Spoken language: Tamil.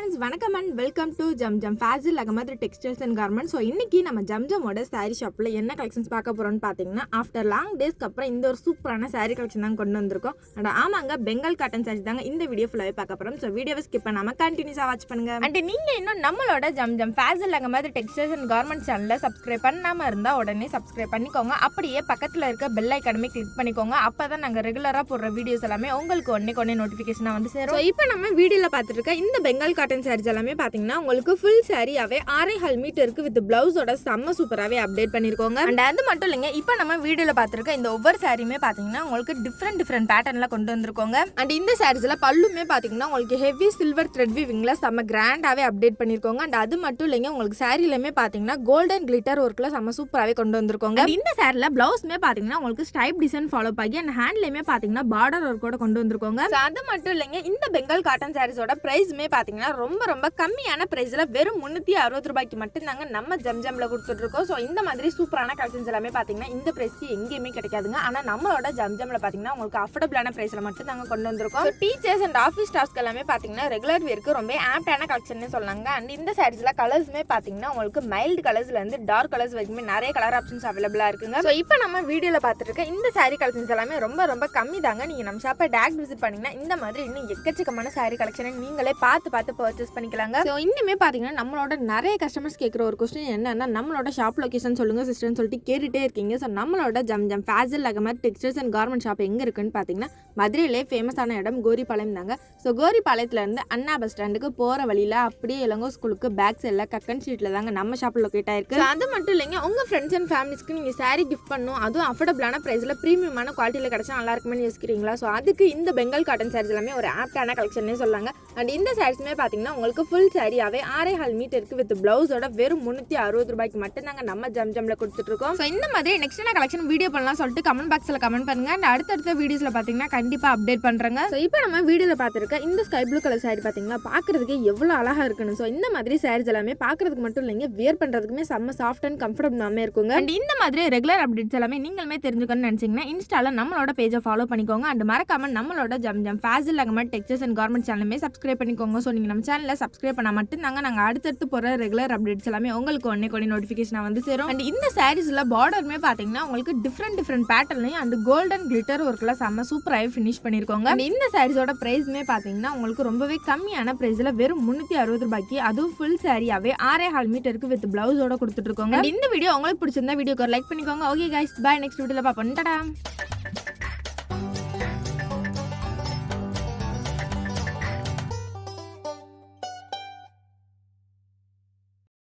friends, வணக்கம் and welcome to Zamzam Fazil Ahmed textiles and garments. So இன்னைக்கு நம்ம ஜம்ஜமோட சாரீ ஷாப்பில் என்ன கலெக்ஷன்ஸ் பார்க்க போகிறோம்னு பார்த்தீங்கன்னா, ஆஃப்டர் லாங் டேஸ்க்கு அப்புறம் இந்த ஒரு சூப்பரான சாரீ கலெக்ஷன் தான் கொண்டு வந்திருக்கோம். அண்ட் ஆமாங்க, பெங்கால் காட்டன் சாரீ தாங்க இந்த வீடியோ ஃபுல்லாகவே பார்க்க போகிறோம். ஸோ வீடியோவை ஸ்கிப் பண்ணாமல் கண்டினியூஸாக வாட்ச் பண்ணுங்க. அண்ட் நீங்கள் இன்னும் நம்மளோட Zamzam Fazil Ahmed textiles and garments சேனலில் சப்ஸ்கிரைப் பண்ணாமல் இருந்தால் உடனே சப்ஸ்கிரைப் பண்ணிக்கோங்க. அப்படியே பக்கத்தில் இருக்க பெல் ஐக்கானுமே கிளிக் பண்ணிக்கோங்க. அப்போ தான் நாங்கள் ரெகுலராக போடுற வீடியோஸ் எல்லாமே உங்களுக்கு ஒன்னே நோட்டிஃபிகேஷனாக வந்து சேரும். இப்போ நம்ம வீடியோவில் பார்த்துட்டு இருக்க இந்த பெங்கால் காட்டன் சாரீஸ் எல்லாமே பார்த்தீங்கன்னா உங்களுக்கு ஃபுல் சாரியாவே 6.5 மீட்டருக்கு வித் பிளவுஸோட செம்ம சூப்பராகவே அப்டேட் பண்ணியிருக்கோங்க. அண்ட் அது மட்டும் இல்லைங்க, இப்போ நம்ம வீடியோவில் பார்த்துருக்க இந்த ஒவ்வொரு சாரியுமே பார்த்தீங்கன்னா உங்களுக்கு டிஃப்ரெண்ட் பேட்டர்னில் கொண்டு வந்திருக்கோங்க. அண்ட் இந்த சாரீஸில் பல்லுமே பார்த்தீங்கன்னா உங்களுக்கு ஹெவி சில்வர் த்ரெட் வீவிங்ல செம்ம கிராண்டாகவே அப்டேட் பண்ணியிருக்கோங்க. அண்ட் அது மட்டும் இல்லைங்க, உங்களுக்கு சாரிலுமே பார்த்தீங்கன்னா கோல்டன் கிளிட்டர் ஒர்க்கில் செம்ம சூப்பராகவே கொண்டு வந்திருக்கோங்க. இந்த சாரியில் பிளவுஸ்மே பார்த்தீங்கன்னா உங்களுக்கு ஸ்டைப் டிசைன் ஃபாலோ ஆகி அண்ட் ஹேண்ட்லேயுமே பார்த்தீங்கன்னா பார்டர் ஒர்க்கோட கொண்டு வந்திருக்கோங்க. அது மட்டும் இல்லைங்க, இந்த பெங்கால் காட்டன் சாரீஸோட பிரைஸ்மே பார்த்தீங்கன்னா ரொம்ப கம்மியான பிரைஸ்ல வெறும் 360 ரூபாய்க்கு மட்டும் தாங்க நம்ம ஜம்ஜம்ல கொடுத்துட்டு இருக்கோம். ஸோ இந்த மாதிரி சூப்பரான கலெக்ஷன்ஸ் எல்லாமே பார்த்தீங்கன்னா இந்த பிரைஸ்க்கு எங்கேயுமே கிடைக்காதுங்க. ஆனால் நம்மளோட ஜம்ஜம்ல பார்த்தீங்கன்னா உங்களுக்கு அஃபோர்டபிளான பிரைஸ்ல மட்டும் நாங்கள் கொண்டு வந்திருக்கோம். டீச்சர்ஸ் அண்ட் ஆஃபீஸ் ஸ்டாஃப்ஸ்க்கு எல்லாமே பார்த்தீங்கன்னா ரெகுலர் வேருக்கு ரொம்ப ஆப்டான கலெக்ஷன் சொல்லாங்க. அண்ட் இந்த சாரீஸ்ல கலர்ஸ்மே பார்த்தீங்கன்னா உங்களுக்கு மைல்டு கலர்ஸ்ல இருந்து டார்க் கலர்ஸ் வரைக்குமே நிறைய கலர் ஆப்ஷன்ஸ் அவைலபிளா இருக்குங்க. ஸோ இப்போ நம்ம வீடியோல பார்த்துட்டு இருக்க இந்த சாரீ கலெக்ஷன்ஸ் எல்லாமே ரொம்ப கம்மி தாங்க. நீங்க நம்ம ஷாப்பை டேரக்ட் விசிட் பண்ணீங்கன்னா இந்த மாதிரி இன்னும் எக்கச்சக்கமான சாரீ கலெக்ஷனை நீங்களே பார்த்து பர்ச்சேஸ் பண்ணிக்கலாங்க. ஸோ இன்னுமே பார்த்தீங்கன்னா நம்மளோட நிறைய கஸ்டமர்ஸ் கேட்குற ஒரு கொஸ்டின் என்னன்னா, நம்மளோட ஷாப் லொகேஷன் சொல்லுங்க சிஸ்டர்னு சொல்லிட்டு கேட்டுட்டே இருக்கீங்க. ஸோ நம்மளோட Zamzam Fazil Ahmed textiles and garment shop எங்கே இருக்குன்னு பார்த்தீங்கன்னா மதுரையிலே ஃபேமஸான இடம் கோரிப்பாளையம் தாங்க. ஸோ கோரிப்பாளையத்துலேருந்து அண்ணா பஸ் ஸ்டாண்டுக்கு போகிற வழியில் அப்படியே இளங்கோ ஸ்கூலுக்கு பேக் சைடில் கக்கன் ஸ்ட்ரீட்டில் தாங்க நம்ம ஷாப்பில் லொக்கேட் ஆயிருக்கு. அது மட்டும் இல்லைங்க, உங்கள் ஃப்ரெண்ட்ஸ் அண்ட் ஃபேமிலிஸ்க்கு நீங்கள் சாரீ கிஃப்ட் பண்ணணும், அதுவும் அஃபோர்டபிளான ப்ரைஸில் ப்ரீமியமான குவாலிட்டியில் கிடச்சா நல்லா இருக்குமே யோசிக்கிறீங்களா? ஸோ அதுக்கு இந்த பெங்கால் காட்டன் சாரீஸ் எல்லாமே ஒரு ஆப்டான கலெக்ஷனே சொல்லாங்க. அண்ட் இந்த சாரீஸ்மே பார்த்தீங்கன்னா உங்களுக்கு ஃபுல் சாரியாவே 6.5 மீட்டருக்கு வித் பிளவுஸோட வெறும் 360 ரூபாய்க்கு மட்டும் நாங்கள் நம்ம ஜம்ஜம்ல கொடுத்துட்டு இருக்கோம். ஸோ இந்த மாதிரி நெக்ஸ்ட் என்ன கலெக்ஷன் வீடியோ பண்ணலாம் சொல்லிட்டு கமெண்ட் பாக்ஸில் கமெண்ட் பண்ணுங்க. அண்ட் அடுத்தடுத்த வீடியோஸ்ல பார்த்தீங்கன்னா கண்டிப்பாக அப்டேட் பண்ணுறேங்க. ஸோ இப்போ நம்ம வீடியோவில் பார்த்துருக்க இந்த ஸ்கை ப்ளூ கலர் சாரி பார்த்தீங்கன்னா பார்க்கறதுக்கு எவ்வளோ அழகாக இருக்குன்னு. ஸோ இந்த மாதிரி சாரீஸ் எல்லாமே பார்க்கறதுக்கு மட்டும் இல்லைங்க, வியர் பண்ணுறதுக்குமே செம்ம சாஃப்ட் அண்ட் கம்ஃபர்டபுளாமே இருக்குங்க. அண்ட் இந்த மாதிரி ரெகுலர் அப்டேட்ஸ் எல்லாமே நீங்களுமே தெரிஞ்சுக்கணும்னு நினச்சிங்கன்னா இன்ஸ்டால நம்மளோட பேஜை ஃபாலோ பண்ணிக்கோங்க. அண்ட் மறக்காம நம்மளோட Zamzam Fazil Ahmed textiles and garment சேனலுமே சப்ஸ்கிரைப் பண்ணிக்கோங்க. ஸோ நீங்கள் நம்ம சேனலில் சப்ஸ்கிரைப் பண்ணால் மட்டும்தாங்க நாங்கள் அடுத்தடுத்து போகிற ரெகுலர் அப்டேட்ஸ் எல்லாமே உங்களுக்கு ஒன்னே நோட்டிஃபிகேஷனாக வந்து சேரும். அண்ட் இந்த சாரீஸில் பார்டருமே பார்த்தீங்கன்னா உங்களுக்கு டிஃப்ரெண்ட் பேட்டர்லையும் அண்ட் கோல்டன் கிளிட்டர் ஒர்க்கில் செம்ம சூப்பராகவே ஃபினிஷ் பண்ணியிருக்கோங்க. அண்ட் இந்த சாரீஸோட ப்ரைஸ்மே பார்த்தீங்கன்னா உங்களுக்கு ரொம்பவே கம்மியான ப்ரைஸில் வெறும் 360 ரூபாய்க்கு, அதுவும் ஃபுல் சாரியாவே 6.5 மீட்டருக்கு வித் பிளவுஸோட கொடுத்துட்டு இருக்கோங்க. இந்த வீடியோ உங்களுக்கு பிடிச்சிருந்தா வீடியோக்கு லைக் பண்ணிக்கோங்க. ஓகே கைஸ், பை, நெக்ஸ்ட் வீடியோவில் பார்ப்போம். டாடா.